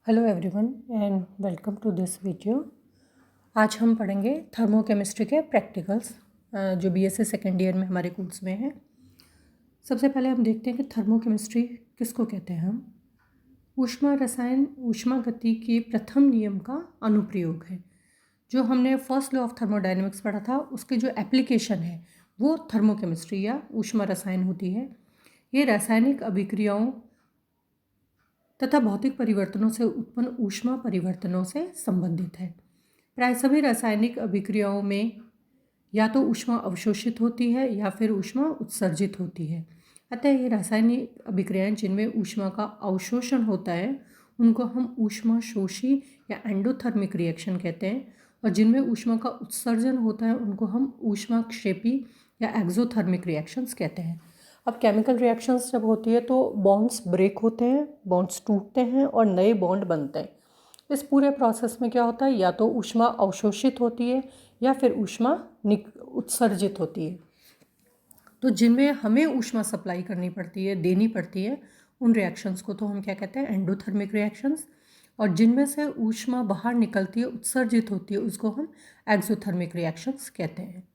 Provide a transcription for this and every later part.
Hello everyone and welcome to this video. आज हम पढ़ेंगे थर्मोकेमिस्ट्री के प्रैक्टिकल्स जो बीएससी सेकेंड ईयर में हमारे कोर्स में हैं। सबसे पहले हम देखते हैं कि थर्मोकेमिस्ट्री किसको कहते हैं। हम ऊष्मा रसायन ऊष्मा गति के प्रथम नियम का अनुप्रयोग है। जो हमने फर्स्ट लॉ ऑफ थर्मोडायनेमिक्स पढ़ा था उसकी जो एप्लीकेशन है वो थर्मोकेमिस्ट्री या ऊष्मा रसायन होती है। ये रासायनिक अभिक्रियाओं तथा भौतिक परिवर्तनों से उत्पन्न ऊष्मा परिवर्तनों से संबंधित है। प्राय सभी रासायनिक अभिक्रियाओं में या तो ऊष्मा अवशोषित होती है या फिर ऊष्मा उत्सर्जित होती है। अतः ये रासायनिक अभिक्रियाएं जिनमें ऊष्मा का अवशोषण होता है उनको हम ऊष्मा शोषी या एंडोथर्मिक रिएक्शन कहते हैं, और जिनमें ऊष्मा का उत्सर्जन होता है उनको हम ऊष्मा क्षेपी या एक्सोथर्मिक रिएक्शंस कहते हैं। अब केमिकल रिएक्शंस जब होती है तो बॉन्ड्स ब्रेक होते हैं, बॉन्ड्स टूटते हैं और नए बॉन्ड बनते हैं। इस पूरे प्रोसेस में क्या होता है, या तो ऊष्मा अवशोषित होती है या फिर ऊष्मा उत्सर्जित होती है। तो जिनमें हमें ऊष्मा सप्लाई करनी पड़ती है, देनी पड़ती है, उन रिएक्शंस को तो हम क्या कहते हैं, एंडोथर्मिक रिएक्शंस। और जिनमें से ऊष्मा बाहर निकलती है, उत्सर्जित होती है, उसको हम एक्सोथर्मिक रिएक्शंस कहते हैं।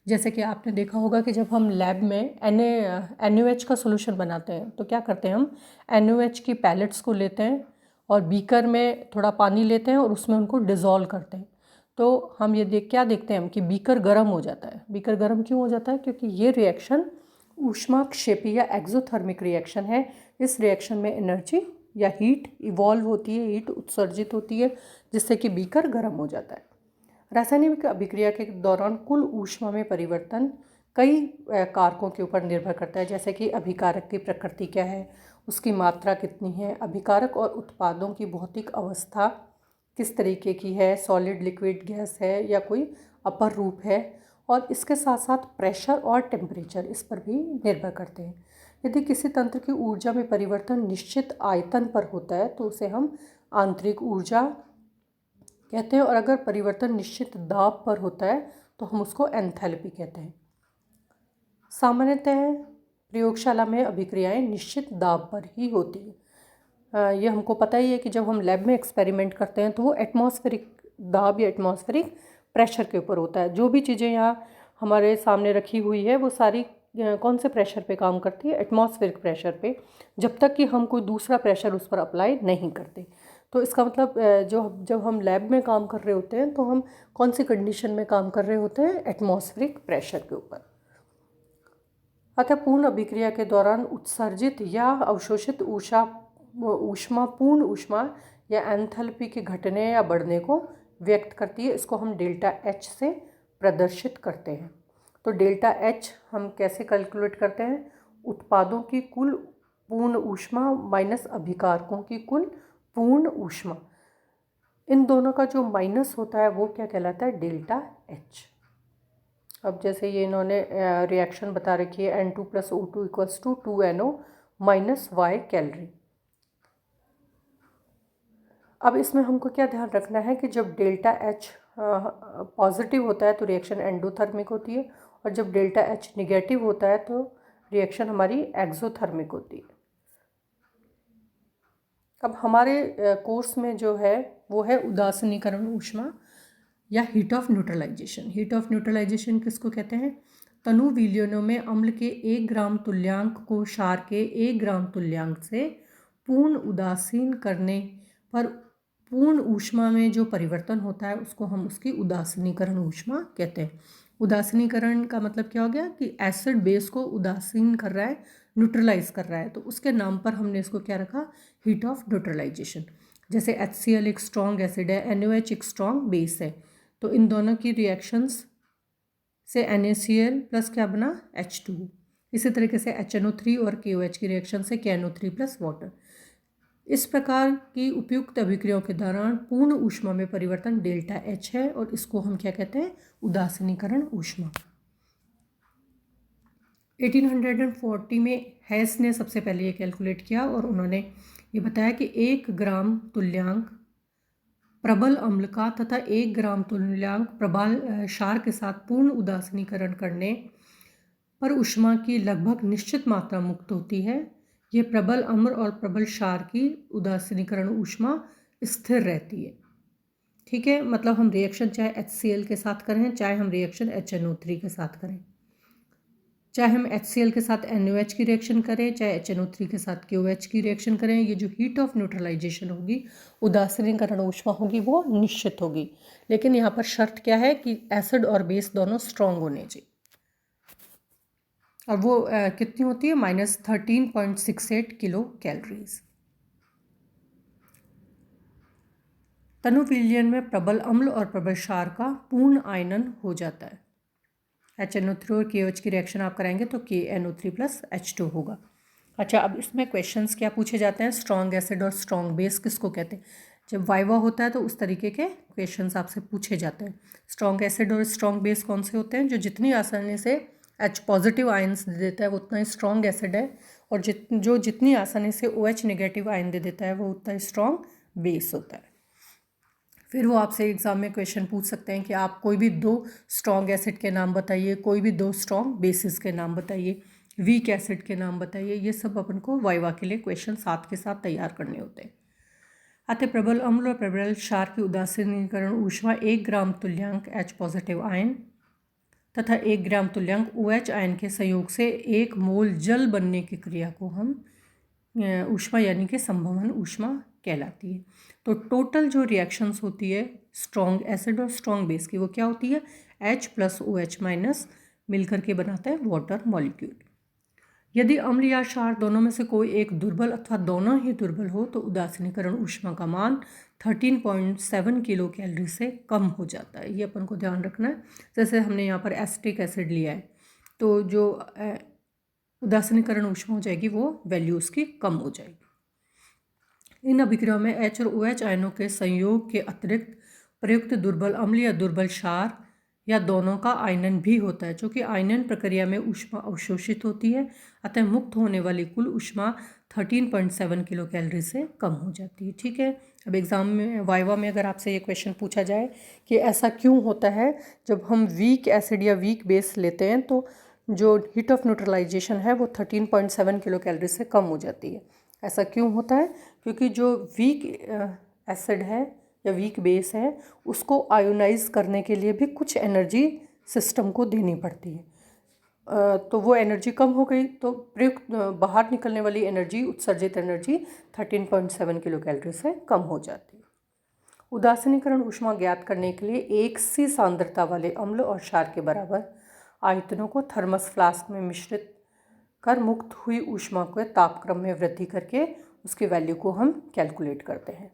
जैसे कि आपने देखा होगा कि जब हम लैब में NaOH का सोल्यूशन बनाते हैं तो क्या करते हैं, हम NaOH की पैलेट्स को लेते हैं और बीकर में थोड़ा पानी लेते हैं और उसमें उनको डिज़ोल्व करते हैं। तो हम ये क्या देखते हैं हम कि बीकर गर्म हो जाता है। बीकर गर्म क्यों हो जाता है? क्योंकि ये रिएक्शन ऊष्मा क्षेपी या एक्सोथर्मिक रिएक्शन है। इस रिएक्शन में एनर्जी या हीट इवॉल्व होती है, हीट उत्सर्जित होती है, जिससे कि बीकर गर्म हो जाता है। रासायनिक अभिक्रिया के दौरान कुल ऊष्मा में परिवर्तन कई कारकों के ऊपर निर्भर करता है, जैसे कि अभिकारक की प्रकृति क्या है, उसकी मात्रा कितनी है, अभिकारक और उत्पादों की भौतिक अवस्था किस तरीके की है, सॉलिड लिक्विड गैस है या कोई अपर रूप है, और इसके साथ साथ प्रेशर और टेम्परेचर इस पर भी निर्भर करते हैं। यदि किसी तंत्र की ऊर्जा में परिवर्तन निश्चित आयतन पर होता है तो उसे हम आंतरिक ऊर्जा कहते हैं, और अगर परिवर्तन निश्चित दाब पर होता है तो हम उसको एंथैल्पी कहते हैं। सामान्यतः प्रयोगशाला में अभिक्रियाएं निश्चित दाब पर ही होती है। ये हमको पता ही है कि जब हम लैब में एक्सपेरिमेंट करते हैं तो वो एटमॉस्फेरिक दाब या एटमॉस्फेरिक प्रेशर के ऊपर होता है। जो भी चीज़ें यहाँ हमारे सामने रखी हुई है वो सारी कौन से प्रेशर पे काम करती है? एटमॉस्फेरिक प्रेशर पे, जब तक कि हम कोई दूसरा प्रेशर उस पर अप्लाई नहीं करते। तो इसका मतलब जब हम लैब में काम कर रहे होते हैं तो हम कौन सी कंडीशन में काम कर रहे होते हैं? एटमॉस्फेरिक प्रेशर के ऊपर। अतः पूर्ण अभिक्रिया के दौरान उत्सर्जित या अवशोषित ऊष्मा पूर्ण ऊष्मा या एंथैल्पी के घटने या बढ़ने को व्यक्त करती है। इसको हम डेल्टा H से प्रदर्शित करते हैं। तो डेल्टा H हम कैसे कैलकुलेट करते हैं? उत्पादों की कुल पूर्ण ऊष्मा माइनस अभिकारकों की कुल पूर्ण ऊष्मा, इन दोनों का जो माइनस होता है वो क्या कहलाता है? Delta H। अब जैसे ये इन्होंने रिएक्शन बता रखी है N2 + O2 = 2NO - Y calorie. अब इसमें हमको क्या ध्यान रखना है कि जब डेल्टा H पॉजिटिव होता है तो रिएक्शन एंडोथर्मिक होती है, और जब डेल्टा H निगेटिव होता है तो रिएक्शन हमारी एक्सोथर्मिक होती है। अब हमारे कोर्स में जो है वो है उदासीनीकरण ऊष्मा या heat of neutralization. Heat of neutralization किसको कहते हैं? तनु विलयनों में अम्ल के 1 ग्राम तुल्यांक को क्षार के 1 ग्राम तुल्यांक से पूर्ण उदासीन करने पर पूर्ण ऊष्मा में जो परिवर्तन होता है उसको हम उसकी उदासीनीकरण ऊष्मा कहते हैं। उदासीनीकरण का मतलब क्या हो गया कि एसिड बेस को उदासीन कर रहा है, न्यूट्रलाइज कर रहा है, तो उसके नाम पर हमने इसको क्या रखा? Heat of neutralization. जैसे HCl एक स्ट्रॉन्ग एसिड है, NaOH एक स्ट्रॉन्ग बेस है, तो इन दोनों की रिएक्शंस से NaCl प्लस क्या बना? H2। इसी तरीके से HNO3 और KOH की रिएक्शन से KNO3 प्लस वाटर। इस प्रकार की उपयुक्त अभिक्रियाओं के दौरान पूर्ण ऊष्मा में परिवर्तन डेल्टा H है, और इसको हम क्या कहते हैं? उदासीनीकरण ऊष्मा। 1840 में हैस ने सबसे पहले ये कैलकुलेट किया और उन्होंने ये बताया कि 1 ग्राम तुल्यांक प्रबल अम्ल का तथा 1 ग्राम तुल्यांक प्रबल क्षार के साथ पूर्ण उदासीनीकरण करने पर ऊष्मा की लगभग निश्चित मात्रा मुक्त होती है। ये प्रबल अम्ल और प्रबल क्षार की उदासीनीकरण ऊष्मा स्थिर रहती है। ठीक है, मतलब हम रिएक्शन चाहे HCl के साथ करें, चाहे हम रिएक्शन HNO3 के साथ करें, चाहे हम HCl के साथ NaOH की रिएक्शन करें, चाहे HNO3 के साथ KOH की रिएक्शन करें, ये जो हीट ऑफ न्यूट्रलाइजेशन होगी, उदासीनीकरण ऊष्मा होगी, वो निश्चित होगी। लेकिन यहाँ पर शर्त क्या है कि एसिड और बेस दोनों स्ट्रॉन्ग होने चाहिए। और वो कितनी होती है? -13.68 किलो कैलोरीज। तनु विलयन में प्रबल अम्ल और प्रबल क्षार का पूर्ण आयनन हो जाता है। HNO3 और KOH की रिएक्शन आप कराएंगे तो KNO3 + H2 होगा। अच्छा, अब इसमें क्वेश्चंस क्या पूछे जाते हैं? स्ट्रॉन्ग एसिड और स्ट्रॉन्ग बेस किसको कहते हैं? जब वाइवा होता है तो उस तरीके के क्वेश्चंस आपसे पूछे जाते हैं। स्ट्रॉन्ग एसिड और स्ट्रॉन्ग बेस कौन से होते हैं? जो जितनी आसानी से H पॉजिटिव आयन्स दे देता है वो उतना ही स्ट्रॉन्ग एसिड है, और जो जितनी आसानी से OH नेगेटिव आयन दे देता है वो उतना ही स्ट्रॉन्ग बेस होता है। फिर वो आपसे एग्ज़ाम में क्वेश्चन पूछ सकते हैं कि आप कोई भी 2 स्ट्रॉन्ग एसिड के नाम बताइए, कोई भी 2 स्ट्रॉन्ग बेसिस के नाम बताइए, वीक एसिड के नाम बताइए। ये सब अपन को वाइवा के लिए क्वेश्चन साथ के साथ तैयार करने होते हैं। अतः प्रबल अम्ल और प्रबल क्षार की उदासीनीकरण ऊष्मा 1 ग्राम तुल्यांक H पॉजिटिव आयन तथा 1 ग्राम तुल्यांक OH आयन के संयोग से 1 मोल जल बनने की क्रिया को हम ऊष्मा यानी कि संभवन ऊष्मा कहलाती है। तो टोटल जो रिएक्शंस होती है स्ट्रॉन्ग एसिड और स्ट्रॉन्ग बेस की, वो क्या होती है? H + OH- मिलकर के बनाता है वाटर मॉलिक्यूल। यदि अम्ल या क्षार दोनों में से कोई एक दुर्बल अथवा दोनों ही दुर्बल हो तो उदासीनीकरण ऊष्मा का मान 13.7 किलो कैलोरी से कम हो जाता है। ये अपन को ध्यान रखना है। जैसे हमने यहाँ पर एसिटिक एसिड लिया है तो जो उदासीनीकरण ऊष्मा हो जाएगी वो वैल्यू उसकी कम हो जाएगी। इन अभिक्रियाओं में H और OH आयनों के संयोग के अतिरिक्त प्रयुक्त दुर्बल अम्ल या दुर्बल क्षार या दोनों का आयनन भी होता है। चूँकि आयनन प्रक्रिया में ऊष्मा अवशोषित होती है, अतः मुक्त होने वाली कुल ऊष्मा 13.7 किलो कैलोरी से कम हो जाती है। ठीक है, अब एग्ज़ाम में वाइवा में अगर आपसे ये क्वेश्चन पूछा जाए कि ऐसा क्यों होता है जब हम वीक एसिड या वीक बेस लेते हैं तो जो हीट ऑफ न्यूट्रलाइजेशन है वो 13.7 किलो कैलोरी से कम हो जाती है। ऐसा क्यों होता है? क्योंकि जो वीक एसिड है या वीक बेस है उसको आयोनाइज करने के लिए भी कुछ एनर्जी सिस्टम को देनी पड़ती है। तो वो एनर्जी कम हो गई तो प्रयुक्त बाहर निकलने वाली एनर्जी, उत्सर्जित एनर्जी 13.7 किलो कैलोरी से कम हो जाती है। उदासीनीकरण ऊष्मा ज्ञात करने के लिए एक सी सांद्रता वाले अम्ल और क्षार के बराबर आयतनों को थर्मस फ्लास्क में मिश्रित कर मुक्त हुई ऊष्मा के तापक्रम में वृद्धि करके उसकी वैल्यू को हम कैलकुलेट करते हैं।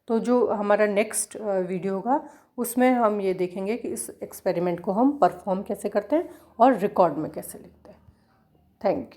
तो जो हमारा नेक्स्ट वीडियो होगा उसमें हम ये देखेंगे कि इस एक्सपेरिमेंट को हम परफॉर्म कैसे करते हैं और रिकॉर्ड में कैसे लिखते हैं। Thank you.